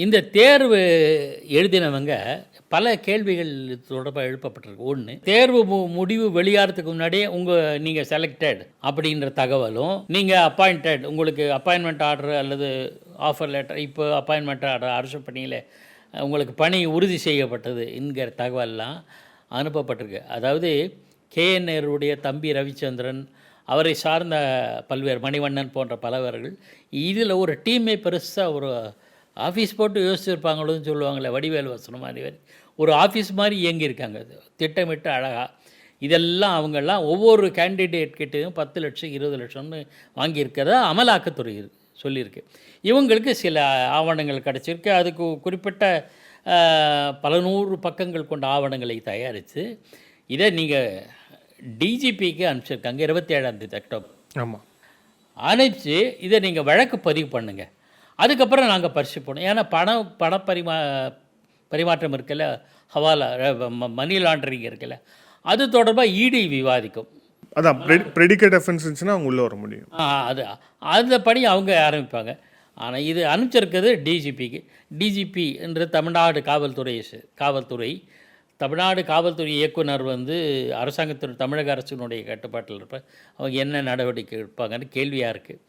இந்த தேர்வு எழுதினவங்க பல கேள்விகள் தொடர்பாக எழுப்பப்பட்டிருக்கு. ஒன்று, தேர்வு முடிவு வெளியாகிறதுக்கு முன்னாடியே நீங்கள் செலக்டட் அப்படின்ற தகவலும், நீங்கள் அப்பாயிண்டட், உங்களுக்கு அப்பாயின்மெண்ட் ஆர்டர் அல்லது ஆஃபர் லெட்டர், இப்போ அப்பாயின்மெண்ட் ஆர்டர் அரசு பணியில் உங்களுக்கு பணி உறுதி செய்யப்பட்டது என்கிற தகவல்லாம் அனுப்பப்பட்டிருக்கு. அதாவது KN நேருடைய தம்பி ரவிச்சந்திரன், அவரை சார்ந்த பல்வேறு மணிவண்ணன் போன்ற பலவர்கள் இதில் ஒரு டீமே பெருசாக ஒரு ஆஃபீஸ் போட்டு யோசிச்சிருப்பாங்களோன்னு சொல்லுவாங்களே, வடிவேல் வசனம் மாதிரி ஒரு ஆஃபீஸ் மாதிரி இயங்கியிருக்காங்க. அது திட்டமிட்டு அழகாக இதெல்லாம் அவங்கெல்லாம் ஒவ்வொரு கேண்டிடேட் கிட்டேயும் 10 லட்சம் 20 லட்சம்னு வாங்கியிருக்கிறதா அமலாக்கத்துறை சொல்லியிருக்கு. இவங்களுக்கு சில ஆவணங்கள் கிடச்சிருக்கு. அதுக்கு குறிப்பிட்ட பல 100 பக்கங்கள் கொண்ட ஆவணங்களை தயாரித்து இதை நீங்கள் டிஜிபிக்கு அனுப்பிச்சிருக்காங்க 27 அக்டோபர். ஆமாம், அனுப்பிச்சு இதை நீங்கள் வழக்கு பதிவு பண்ணுங்கள், அதுக்கப்புறம் நாங்கள் பரிசீலிப்போம். ஏன்னா பண பரிமாற்றம் இருக்குல்ல, ஹவாலா மணி லாண்ட்ரிங் இருக்குல்ல, அது தொடர்பாக இடி விவாதிக்கும். அதான் ப்ரெடிகேட் அஃபென்ஸ் இருந்துச்சுன்னா அவங்க உள்ளே வர முடியும். அது அந்த பணி அவங்க ஆரம்பிப்பாங்க. ஆனால் இது அனுப்பிச்சிருக்கிறது டிஜிபிக்கு. டிஜிபி என்ற தமிழ்நாடு காவல்துறை தமிழ்நாடு காவல்துறை இயக்குனர் அரசாங்கத்தின் தமிழக அரசினுடைய கட்டுப்பாட்டில் இருப்பார். அவங்க என்ன நடவடிக்கை எடுப்பாங்கன்னு கேள்வியாக இருக்குது.